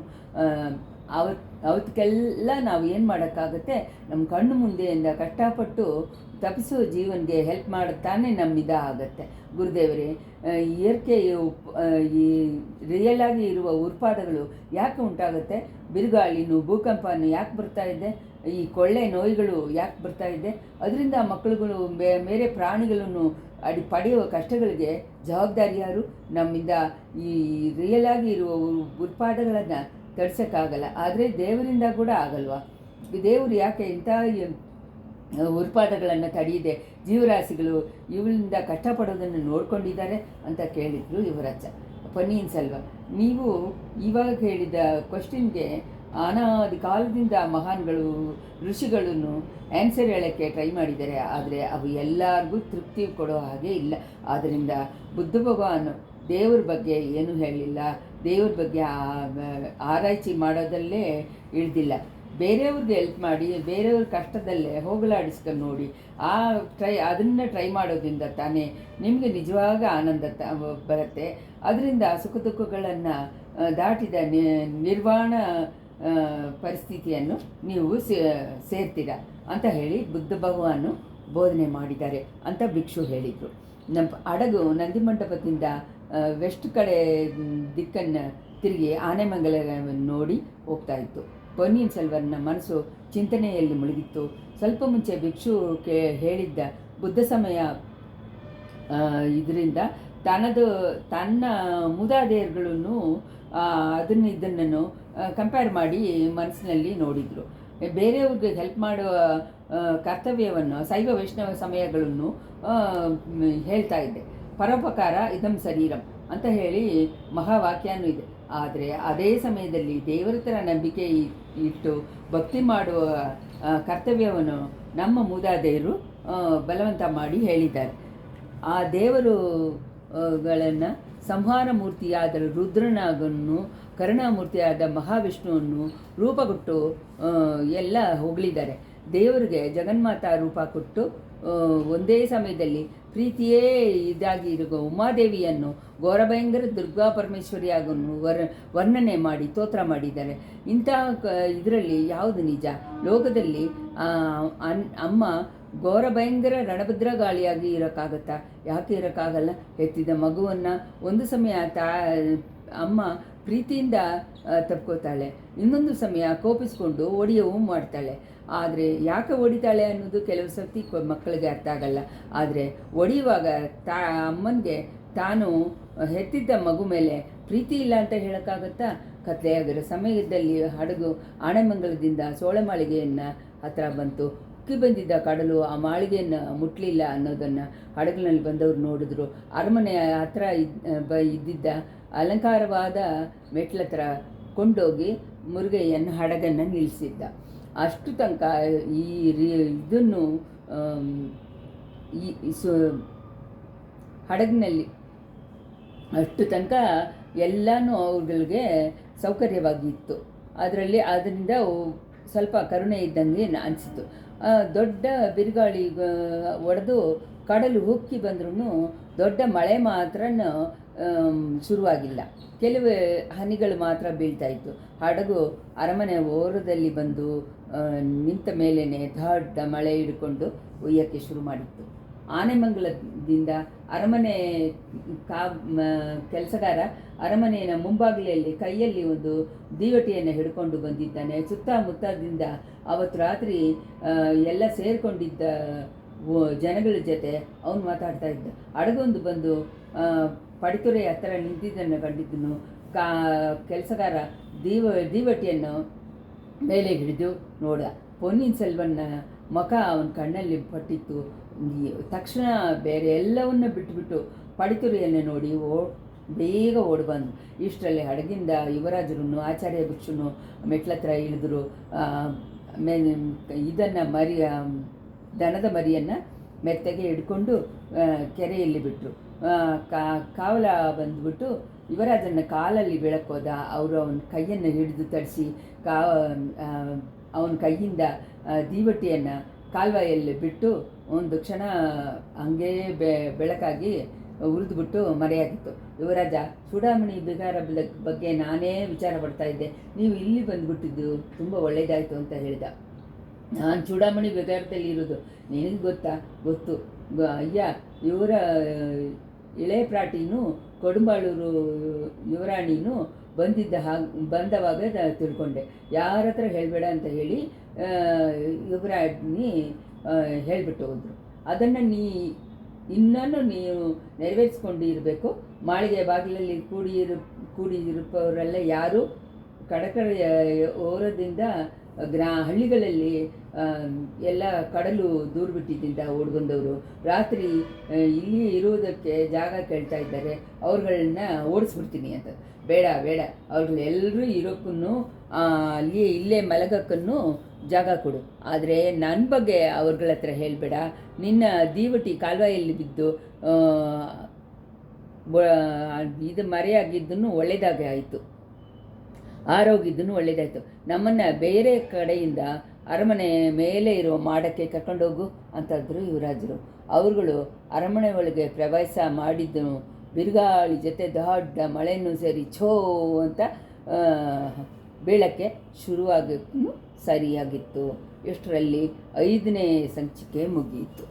ಅವತ್ತಿಗೆಲ್ಲ ನಾವು ಏನು ಮಾಡೋಕ್ಕಾಗುತ್ತೆ? ನಮ್ಮ ಕಣ್ಣು ಮುಂದೆಯಿಂದ ಕಷ್ಟಪಟ್ಟು ತಪ್ಪಿಸುವ ಜೀವನಿಗೆ ಹೆಲ್ಪ್ ಮಾಡುತ್ತಾನೆ ನಮ್ಮಿದ ಆಗುತ್ತೆ. ಗುರುದೇವರೇ, ಈ ರಿಯಲ್ ಆಗಿ ಇರುವ ಉತ್ಪಾದಗಳು ಯಾಕೆ ಉಂಟಾಗುತ್ತೆ? ಬಿರುಗಾಳಿನೂ ಭೂಕಂಪನೂ ಯಾಕೆ ಬರ್ತಾ ಇದೆ? ಈ ಕೊಳ್ಳೆ ನೋವುಗಳು ಯಾಕೆ ಬರ್ತಾ ಇದೆ? ಅದರಿಂದ ಮಕ್ಕಳುಗಳು ಬೇರೆ ಪ್ರಾಣಿಗಳನ್ನು ಪಡೆಯುವ ಕಷ್ಟಗಳಿಗೆ ಜವಾಬ್ದಾರಿ ಯಾರು? ನಮ್ಮಿಂದ ಈ ರಿಯಲ್ ಆಗಿ ಇರುವ ಉತ್ಪಾದಗಳನ್ನು ತಡ್ಸೋಕ್ಕಾಗಲ್ಲ, ಆದರೆ ದೇವರಿಂದ ಕೂಡ ಆಗಲ್ವಾ? ದೇವರು ಯಾಕೆ ಇಂಥ ಉತ್ಪಾದಗಳನ್ನು ತಡೆಯದೆ ಜೀವರಾಶಿಗಳು ಇವರಿಂದ ಕಷ್ಟಪಡೋದನ್ನು ನೋಡ್ಕೊಂಡಿದ್ದಾರೆ ಅಂತ ಕೇಳಿದರು ಯುವರಾಜ. ಪೊನ್ನಿಯಿನ್ ಸೆಲ್ವ, ನೀವು ಇವಾಗ ಹೇಳಿದ ಕ್ವಶನ್ಗೆ ಅನಾದಿ ಕಾಲದಿಂದ ಮಹಾನ್ಗಳು, ಋಷಿಗಳನ್ನು ಆನ್ಸರ್ ಹೇಳೋಕ್ಕೆ ಟ್ರೈ ಮಾಡಿದ್ದಾರೆ, ಆದರೆ ಅವು ಎಲ್ಲರಿಗೂ ತೃಪ್ತಿ ಕೊಡೋ ಹಾಗೆ ಇಲ್ಲ. ಆದ್ದರಿಂದ ಬುದ್ಧ ಭಗವಾನ್ ದೇವ್ರ ಬಗ್ಗೆ ಏನೂ ಹೇಳಲಿಲ್ಲ, ದೇವ್ರ ಬಗ್ಗೆ ಆರೈಕೆ ಮಾಡೋದಲ್ಲೇ ಇಳ್ದಿಲ್ಲ. ಬೇರೆಯವ್ರಿಗೆ ಹೆಲ್ಪ್ ಮಾಡಿ, ಬೇರೆಯವ್ರ ಕಷ್ಟದಲ್ಲೇ ಹೋಗಲಾಡಿಸ್ಕೊಂಡು ನೋಡಿ, ಅದನ್ನು ಟ್ರೈ ಮಾಡೋದ್ರಿಂದ ತಾನೇ ನಿಮಗೆ ನಿಜವಾಗ ಆನಂದ ಬರುತ್ತೆ. ಅದರಿಂದ ಸುಖ ದುಃಖಗಳನ್ನು ದಾಟಿದ ನಿರ್ವಾಣ ಪರಿಸ್ಥಿತಿಯನ್ನು ನೀವು ಸೇರ್ತೀರ ಅಂತ ಹೇಳಿ ಬುದ್ಧ ಭಗವಾನು ಬೋಧನೆ ಮಾಡಿದ್ದಾರೆ ಅಂತ ಭಿಕ್ಷು ಹೇಳಿದರು. ನಮ್ಮ ಹಡಗು ನಂದಿ ಮಂಟಪದಿಂದ ವೆಸ್ಟ್ ಕಡೆ ದಿಕ್ಕನ್ನು ತಿರುಗಿ ಆನೆಮಂಗಲವನ್ನು ನೋಡಿ ಹೋಗ್ತಾ ಇತ್ತು. ಪೊನ್ನಿಯಿನ್ ಸೆಲ್ವರ್ನ ಮನಸ್ಸು ಚಿಂತನೆಯಲ್ಲಿ ಮುಳುಗಿತ್ತು. ಸ್ವಲ್ಪ ಮುಂಚೆ ಭಿಕ್ಷು ಹೇಳಿದ್ದ ಬುದ್ಧ ಸಮಯ ಇದರಿಂದ ತನ್ನ ಮೂದಾದೇಯರುಗಳನ್ನು ಇದನ್ನು ಕಂಪೇರ್ ಮಾಡಿ ಮನಸ್ಸಿನಲ್ಲಿ ನೋಡಿದರು. ಬೇರೆಯವ್ರಿಗೆ ಹೆಲ್ಪ್ ಮಾಡುವ ಕರ್ತವ್ಯವನ್ನು ಶೈವ ವೈಷ್ಣವ ಸಮಯಗಳನ್ನು ಹೇಳ್ತಾ ಇದ್ದೆ. ಪರೋಪಕಾರ ಇದಂ ಶರೀರಂ ಅಂತ ಹೇಳಿ ಮಹಾವಾಕ್ಯನೂ ಇದೆ. ಆದರೆ ಅದೇ ಸಮಯದಲ್ಲಿ ದೇವರ ಥರ ನಂಬಿಕೆ ಇಟ್ಟು ಭಕ್ತಿ ಮಾಡುವ ಕರ್ತವ್ಯವನ್ನು ನಮ್ಮ ಮೂದಾದೇಯರು ಬಲವಂತ ಮಾಡಿ ಹೇಳಿದ್ದಾರೆ. ಆ ದೇವರುಗಳನ್ನು ಸಂಹಾರ ಮೂರ್ತಿಯಾದ ರುದ್ರನಾಗನ್ನು, ಕರುಣಾಮೂರ್ತಿಯಾದ ಮಹಾವಿಷ್ಣುವನ್ನು ರೂಪ ಕೊಟ್ಟು ಎಲ್ಲ ಹೊಗಳಿದ್ದಾರೆ. ದೇವರಿಗೆ ಜಗನ್ಮಾತಾ ರೂಪ ಕೊಟ್ಟು ಒಂದೇ ಸಮಯದಲ್ಲಿ ಪ್ರೀತಿಯೇ ಇದಾಗಿ ಇರುವ ಉಮಾದೇವಿಯನ್ನು ಘೋರಭಯಂಕರ ದುರ್ಗಾ ಪರಮೇಶ್ವರಿಯಾಗನ್ನು ವರ್ಣನೆ ಮಾಡಿ ಸ್ತೋತ್ರ ಮಾಡಿದ್ದಾರೆ. ಇಂಥ ಇದರಲ್ಲಿ ಯಾವುದು ನಿಜ? ಲೋಕದಲ್ಲಿ ಅಮ್ಮ ಘೋರಭಯಂಕರ ರಣಭದ್ರಗಾಳಿಯಾಗಿ ಇರೋಕ್ಕಾಗತ್ತಾ? ಯಾಕೆ ಇರೋಕ್ಕಾಗಲ್ಲ? ಹೆತ್ತಿದ ಮಗುವನ್ನು ಒಂದು ಸಮಯ ಅಮ್ಮ ಪ್ರೀತಿಯಿಂದ ತಪ್ಕೋತಾಳೆ. ಇನ್ನೊಂದು ಸಮಯ ಕೋಪಿಸ್ಕೊಂಡು ಒಡೆಯವು ಮಾಡ್ತಾಳೆ. ಆದರೆ ಯಾಕೆ ಹೊಡಿತಾಳೆ ಅನ್ನೋದು ಕೆಲವು ಸರ್ತಿ ಮಕ್ಕಳಿಗೆ ಅರ್ಥ ಆಗಲ್ಲ. ಆದರೆ ಒಡೆಯುವಾಗ ಅಮ್ಮನಿಗೆ ತಾನು ಹೆತ್ತಿದ್ದ ಮಗು ಮೇಲೆ ಪ್ರೀತಿ ಇಲ್ಲ ಅಂತ ಹೇಳೋಕ್ಕಾಗತ್ತಾ? ಕತ್ಲೆಯಾಗಿರೋ ಸಮಯದಲ್ಲಿ ಹಡಗು ಆಣೆಮಂಗಲದಿಂದ ಸೋಳೆಮಾಳಿಗೆಯನ್ನು ಹತ್ತಿರ ಬಂತು. ಉಕ್ಕಿ ಬಂದಿದ್ದ ಕಡಲು ಆ ಮಾಳಿಗೆಯನ್ನು ಮುಟ್ಟಲಿಲ್ಲ ಅನ್ನೋದನ್ನು ಹಡಗಿನಲ್ಲಿ ಬಂದವರು ನೋಡಿದ್ರು. ಅರಮನೆಯ ಹತ್ರ ಇದ್ದಿದ್ದ ಅಲಂಕಾರವಾದ ಮೆಟ್ಲತ್ರ ಕೊಂಡೋಗಿ ಮುರುಗಯ್ಯನ ಹಡಗನ್ನು ನಿಲ್ಲಿಸಿದ್ದ. ಅಷ್ಟು ತನಕ ಇದನ್ನು ಹಡಗಿನಲ್ಲಿ ಅಷ್ಟು ತನಕ ಎಲ್ಲನೂ ಅವ್ಗಳಿಗೆ ಸೌಕರ್ಯವಾಗಿತ್ತು. ಅದರಿಂದ ಸ್ವಲ್ಪ ಕರುಣೆ ಇದ್ದಂಗೆ ಅನಿಸಿತು. ದೊಡ್ಡ ಬಿರುಗಾಳಿ ಒಡೆದು ಕಡಲು ಉಕ್ಕಿ ಬಂದ್ರೂ ದೊಡ್ಡ ಮಳೆ ಮಾತ್ರ ಶುರುವಾಗಿಲ್ಲ. ಕೆಲವು ಹನಿಗಳು ಮಾತ್ರ ಬೀಳ್ತಾಯಿತ್ತು. ಹಡಗು ಅರಮನೆ ಓರದಲ್ಲಿ ಬಂದು ನಿಂತ ಮೇಲೇ ದೊಡ್ಡ ಮಳೆ ಹಿಡ್ಕೊಂಡು ಒಯ್ಯೋಕ್ಕೆ ಶುರು ಮಾಡಿತ್ತು. ಆನೆಮಂಗಲದಿಂದ ಅರಮನೆ ಕೆಲಸಗಾರ ಅರಮನೆಯ ಮುಂಬಾಗಿಲಲ್ಲಿ ಕೈಯಲ್ಲಿ ಒಂದು ದೀವಟಿಯನ್ನು ಹಿಡ್ಕೊಂಡು ಬಂದಿದ್ದಾನೆ. ಸುತ್ತಮುತ್ತದಿಂದ ಅವತ್ತು ರಾತ್ರಿ ಎಲ್ಲ ಸೇರಿಕೊಂಡಿದ್ದ ಜನಗಳ ಜೊತೆ ಅವನು ಮಾತಾಡ್ತಾ ಇದ್ದ. ಹಡಗೊಂದು ಬಂದು ಪಡಿತುರೆ ಹತ್ತಿರ ನಿಂತಿದ್ದನ್ನು ಕಂಡಿದ್ದನು. ಕೆಲಸಗಾರ ದೀವಟಿಯನ್ನು ಮೇಲೆ ಹಿಡಿದು ನೋಡ. ಪೊನ್ನಿಯಿನ್ ಸೆಲ್ವನ್ನ ಮುಖ ಅವನ ಕಣ್ಣಲ್ಲಿ ಪಟ್ಟಿತ್ತು. ತಕ್ಷಣ ಬೇರೆ ಎಲ್ಲವನ್ನ ಬಿಟ್ಟುಬಿಟ್ಟು ಪಡಿತುರೆಯನ್ನು ನೋಡಿ ಬೇಗ ಓಡಿಬಂದು. ಇಷ್ಟರಲ್ಲಿ ಹಡಗಿಂದ ಯುವರಾಜರು ಆಚಾರ್ಯ ಭಿಕ್ಷುನು ಮೆಟ್ಲತ್ರ ಇಳಿದ್ರು. ದನದ ಮರಿಯನ್ನು ಮೆತ್ತಗೆ ಹಿಡ್ಕೊಂಡು ಕೆರೆಯಲ್ಲಿ ಬಿಟ್ಟರು. ಕಾವಲ ಬಂದುಬಿಟ್ಟು ಯುವರಾಜನ ಕಾಲಲ್ಲಿ ಬೀಳಕ್ಕೋದ. ಅವರು ಅವನ ಕೈಯನ್ನು ಹಿಡಿದು ತಡಿಸಿ ಅವನ ಕೈಯಿಂದ ದೀವಟಿಯನ್ನು ಕಾಲ್ವಾಯಲ್ಲಿ ಬಿಟ್ಟು ಒಂದು ಕ್ಷಣ ಹಂಗೇ ಬೆಳಕಾಗಿ ಉರಿದ್ಬಿಟ್ಟು ಮರೆಯಾಗಿತ್ತು. ಯುವರಾಜ, ಚೂಡಾಮಣಿ ಬಿಗಾರ ಬಗ್ಗೆ ನಾನೇ ವಿಚಾರ ಪಡ್ತಾ ಇದ್ದೆ. ನೀವು ಇಲ್ಲಿ ಬಂದುಬಿಟ್ಟಿದ್ದು ತುಂಬ ಒಳ್ಳೆಯದಾಯಿತು ಅಂತ ಹೇಳಿದ. ನಾನು ಚೂಡಾಮಣಿ ಬಿಗಾರದಲ್ಲಿ ಇರೋದು ನಿನಗೆ ಗೊತ್ತು ಅಯ್ಯ. ಇವರ ಇಳೆ ಪ್ರಾಟಿನೂ ಕೊಡುಂಬಾಳೂರು ಯುವರಾಣಿನೂ ಬಂದವಾಗ ತಿಳ್ಕೊಂಡೆ. ಯಾರ ಹತ್ರ ಹೇಳಬೇಡ ಅಂತ ಹೇಳಿ ಯುವರಾಣಿ ಹೇಳಿಬಿಟ್ಟು ಹೋದರು. ಅದನ್ನು ಇನ್ನೂ ನೀವು ನೆರವೇರಿಸ್ಕೊಂಡಿರಬೇಕು. ಮಾಳಿಗೆ ಬಾಗಿಲಲ್ಲಿ ಕೂಡಿರುವವರೆಲ್ಲ ಯಾರು ಕಡಕಡೆಯ ಓರದಿಂದ ಹಳ್ಳಿಗಳಲ್ಲಿ ಎಲ್ಲ ಕಡಲು ದೂರ ಬಿಟ್ಟಿದ್ದಿಂದ ಓಡ್ಬಂದವರು ರಾತ್ರಿ ಇಲ್ಲಿ ಇರುವುದಕ್ಕೆ ಜಾಗ ಕೇಳ್ತಾ ಇದ್ದಾರೆ. ಅವ್ರುಗಳನ್ನ ಓಡಿಸ್ಬಿಡ್ತೀನಿ ಅಂತ. ಬೇಡ ಅವ್ರುಗಳೆಲ್ಲರೂ ಇರೋಕ್ಕೂ ಇಲ್ಲೇ ಮಲಗಕ್ಕೂ ಜಾಗ ಕೊಡು. ಆದರೆ ನನ್ನ ಬಗ್ಗೆ ಅವ್ರಗಳ ಹತ್ರ ಹೇಳಬೇಡ. ನಿನ್ನ ದೀವಟಿ ಕಾಲ್ವಾಯಲ್ಲಿ ಬಿದ್ದು ಇದು ಮರೆಯಾಗಿದ್ದನ್ನು ಒಳ್ಳೆಯದಾಗೆ ಆಯಿತು, ಆರೋಗಿದ್ದನ್ನು ಒಳ್ಳೆಯದಾಯಿತು. ನಮ್ಮನ್ನು ಬೇರೆ ಕಡೆಯಿಂದ ಅರಮನೆ ಮೇಲೆ ಇರುವ ಮಾಡಕ್ಕೆ ಕರ್ಕೊಂಡೋಗು ಅಂತಂದರು ಯುವರಾಜರು. ಅವ್ರುಗಳು ಅರಮನೆ ಒಳಗೆ ಪ್ರವಾಸ ಮಾಡಿದ್ದನು. ಬಿರುಗಾಳಿ ಜೊತೆ ದೊಡ್ಡ ಮಳೆಯನ್ನು ಸೇರಿ ಛೋ ಅಂತ ಬೀಳಕ್ಕೆ ಶುರುವಾಗಕ್ಕೂ ಸರಿಯಾಗಿತ್ತು. ಇಷ್ಟರಲ್ಲಿ 5ನೇ ಸಂಚಿಕೆ ಮುಗಿಯಿತು.